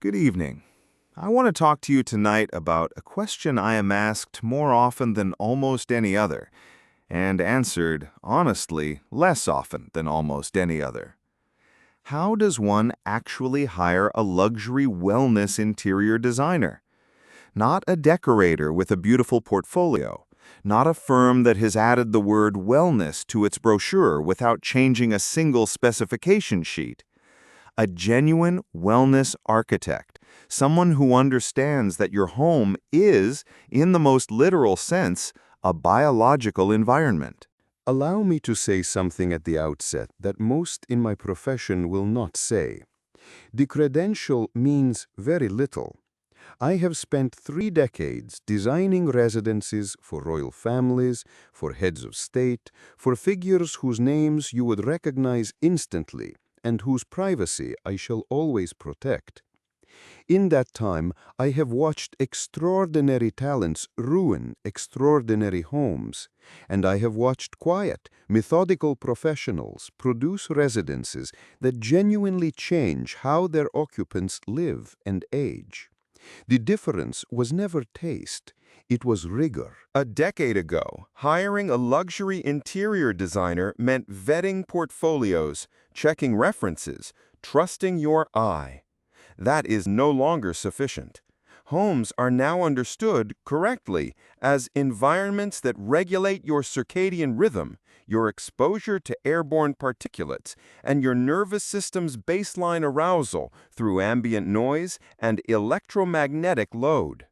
Good evening. I want to talk to you tonight about a question I am asked more often than almost any other, and answered, honestly, less often than almost any other. How does one actually hire a luxury wellness interior designer? Not a decorator with a beautiful portfolio, not a firm that has added the word wellness to its brochure without changing a single specification sheet. A genuine wellness architect, someone who understands that your home is, in the most literal sense, a biological environment. Allow me to say something at the outset that most in my profession will not say. The credential means very little. I have spent 3 decades designing residences for royal families, for heads of state, for figures whose names you would recognize instantly and whose privacy I shall always protect. In that time, I have watched extraordinary talents ruin extraordinary homes, and I have watched quiet, methodical professionals produce residences that genuinely change how their occupants live and age. The difference was never taste, it was rigor. A decade ago, hiring a luxury interior designer meant vetting portfolios, checking references, trusting your eye. That is no longer sufficient. Homes are now understood correctly as environments that regulate your circadian rhythm, your exposure to airborne particulates, and your nervous system's baseline arousal through ambient noise and electromagnetic load.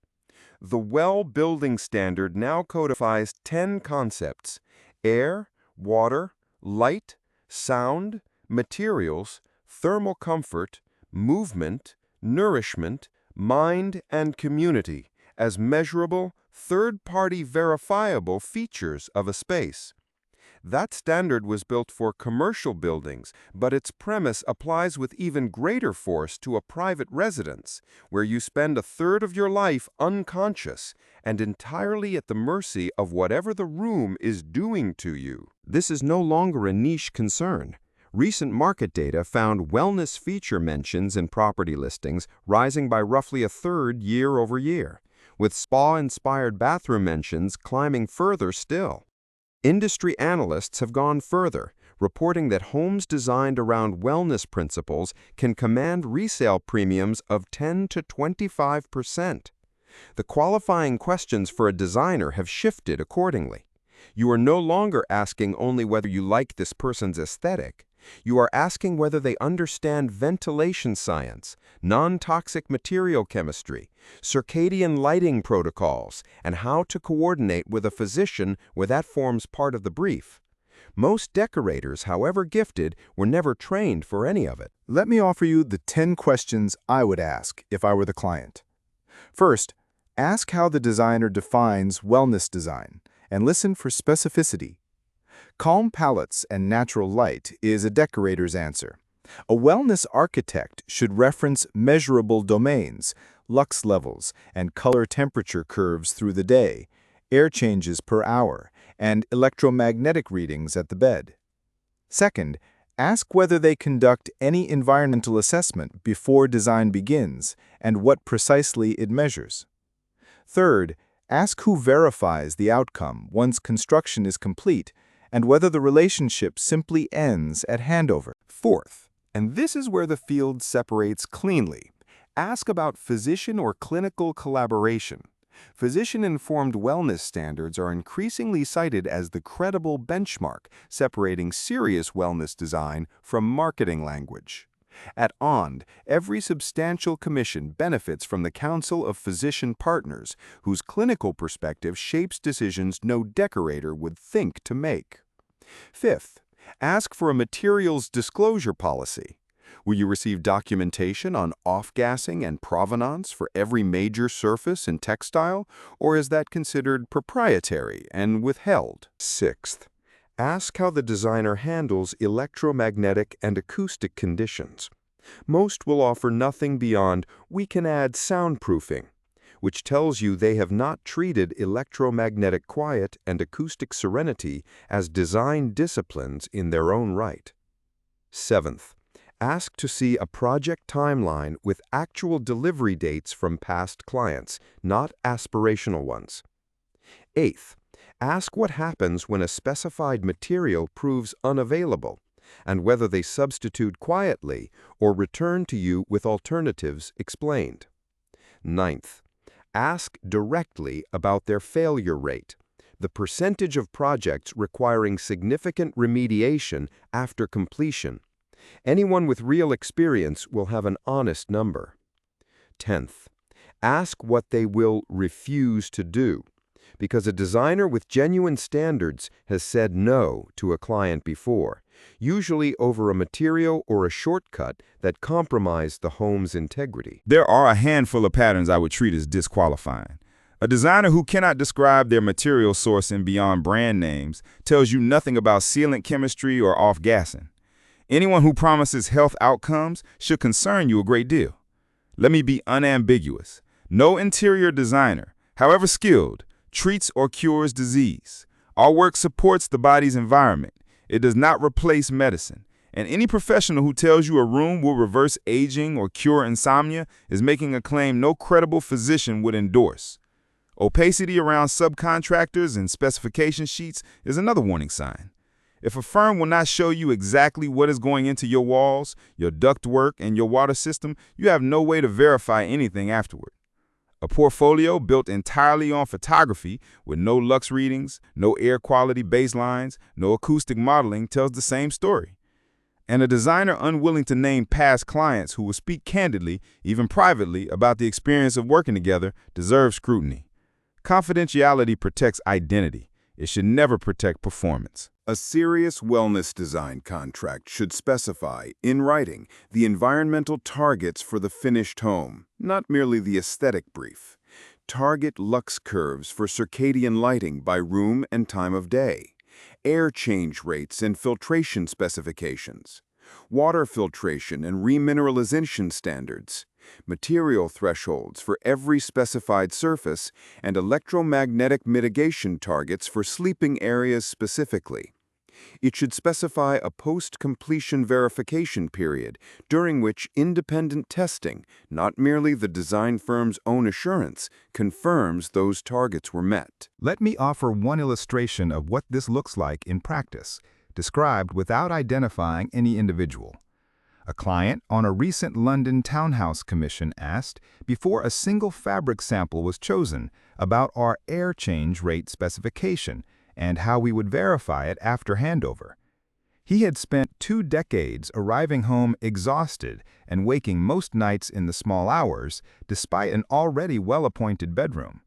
The WELL building standard now codifies 10 concepts: air, water, light, sound, materials, thermal comfort, movement, nourishment, mind, and community as measurable, third-party verifiable features of a space. That standard was built for commercial buildings, but its premise applies with even greater force to a private residence, where you spend a third of your life unconscious and entirely at the mercy of whatever the room is doing to you. This is no longer a niche concern. Recent market data found wellness feature mentions in property listings rising by roughly a third year over year, with spa-inspired bathroom mentions climbing further still. Industry analysts have gone further, reporting that homes designed around wellness principles can command resale premiums of 10 to 25%. The qualifying questions for a designer have shifted accordingly. You are no longer asking only whether you like this person's aesthetic. You are asking whether they understand ventilation science, non-toxic material chemistry, circadian lighting protocols, and how to coordinate with a physician where that forms part of the brief. Most decorators, however gifted, were never trained for any of it. Let me offer you the 10 questions I would ask if I were the client. First, ask how the designer defines wellness design, and listen for specificity. Calm palettes and natural light is a decorator's answer. A wellness architect should reference measurable domains, lux levels, and color temperature curves through the day, air changes per hour, and electromagnetic readings at the bed. Second, ask whether they conduct any environmental assessment before design begins and what precisely it measures. Third, ask who verifies the outcome once construction is complete and whether the relationship simply ends at handover. Fourth, and this is where the field separates cleanly, ask about physician or clinical collaboration. Physician-informed wellness standards are increasingly cited as the credible benchmark separating serious wellness design from marketing language. At OND, every substantial commission benefits from the counsel of physician partners, whose clinical perspective shapes decisions no decorator would think to make. Fifth, ask for a materials disclosure policy. Will you receive documentation on off-gassing and provenance for every major surface and textile, or is that considered proprietary and withheld? Sixth, ask how the designer handles electromagnetic and acoustic conditions. Most will offer nothing beyond, "we can add soundproofing," which tells you they have not treated electromagnetic quiet and acoustic serenity as design disciplines in their own right. Seventh, Ask to see a project timeline with actual delivery dates from past clients, not aspirational ones. Eighth, ask what happens when a specified material proves unavailable, and whether they substitute quietly or return to you with alternatives explained. Ninth, ask directly about their failure rate, the percentage of projects requiring significant remediation after completion. Anyone with real experience will have an honest number. 10th, ask what they will refuse to do, because a designer with genuine standards has said no to a client before, usually over a material or a shortcut that compromised the home's integrity. There are a handful of patterns I would treat as disqualifying. A designer who cannot describe their material sourcing beyond brand names tells you nothing about sealant chemistry or off-gassing. Anyone who promises health outcomes should concern you a great deal. Let me be unambiguous. No interior designer, however skilled, treats or cures disease. Our work supports the body's environment. It does not replace medicine. And any professional who tells you a room will reverse aging or cure insomnia is making a claim no credible physician would endorse. Opacity around subcontractors and specification sheets is another warning sign. If a firm will not show you exactly what is going into your walls, your ductwork, and your water system, you have no way to verify anything afterward. A portfolio built entirely on photography with no lux readings, no air quality baselines, no acoustic modeling tells the same story. And a designer unwilling to name past clients who will speak candidly, even privately, about the experience of working together deserves scrutiny. Confidentiality protects identity. It should never protect performance. A serious wellness design contract should specify, in writing, the environmental targets for the finished home, not merely the aesthetic brief. Target lux curves for circadian lighting by room and time of day, air change rates and filtration specifications, water filtration and remineralization standards, material thresholds for every specified surface, and electromagnetic mitigation targets for sleeping areas specifically. It should specify a post-completion verification period during which independent testing, not merely the design firm's own assurance, confirms those targets were met. Let me offer one illustration of what this looks like in practice, described without identifying any individual. A client on a recent London townhouse commission asked, before a single fabric sample was chosen, about our air change rate specification and how we would verify it after handover. He had spent 2 decades arriving home exhausted and waking most nights in the small hours, despite an already well-appointed bedroom.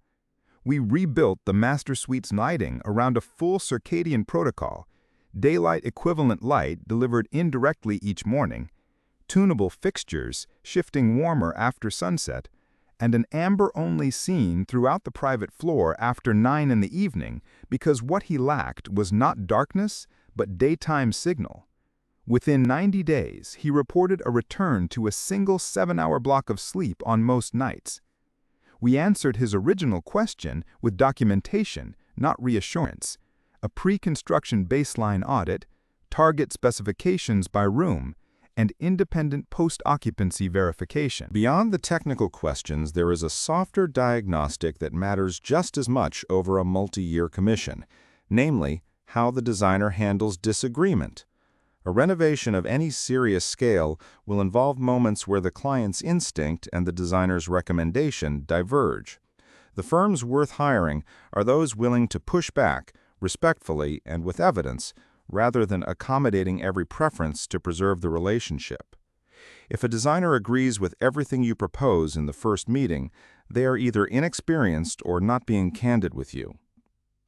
We rebuilt the master suite's lighting around a full circadian protocol, daylight equivalent light delivered indirectly each morning, tunable fixtures shifting warmer after sunset, and an amber-only scene throughout the private floor after 9 in the evening because what he lacked was not darkness, but daytime signal. Within 90 days, he reported a return to a single 7-hour block of sleep on most nights. We answered his original question with documentation, not reassurance, a pre-construction baseline audit, target specifications by room, and independent post-occupancy verification. Beyond the technical questions, there is a softer diagnostic that matters just as much over a multi-year commission, namely, how the designer handles disagreement. A renovation of any serious scale will involve moments where the client's instinct and the designer's recommendation diverge. The firms worth hiring are those willing to push back, respectfully and with evidence, rather than accommodating every preference to preserve the relationship. If a designer agrees with everything you propose in the first meeting, they are either inexperienced or not being candid with you.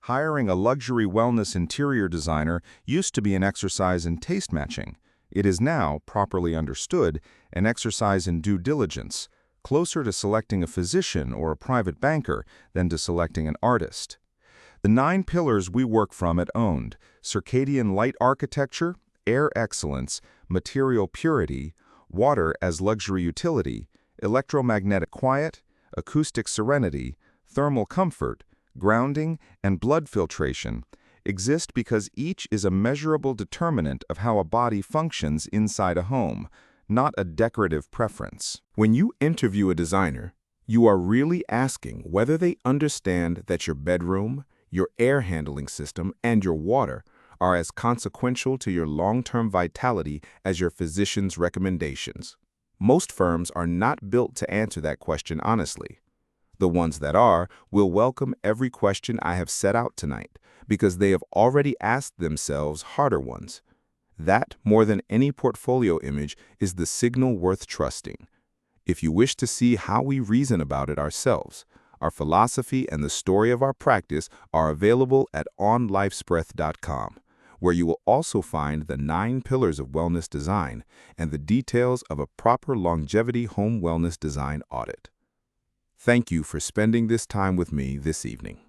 Hiring a luxury wellness interior designer used to be an exercise in taste matching. It is now, properly understood, an exercise in due diligence, closer to selecting a physician or a private banker than to selecting an artist. The 9 pillars we work from at Owned: circadian light architecture, air excellence, material purity, water as luxury utility, electromagnetic quiet, acoustic serenity, thermal comfort, grounding, and blood filtration, exist because each is a measurable determinant of how a body functions inside a home, not a decorative preference. When you interview a designer, you are really asking whether they understand that your bedroom, your air handling system, and your water are as consequential to your long-term vitality as your physician's recommendations. Most firms are not built to answer that question honestly. The ones that are will welcome every question I have set out tonight because they have already asked themselves harder ones. That, more than any portfolio image, is the signal worth trusting. If you wish to see how we reason about it ourselves, our philosophy and the story of our practice are available at onlifespreath.com, where you will also find the 9 pillars of wellness design and the details of a proper longevity home wellness design audit. Thank you for spending this time with me this evening.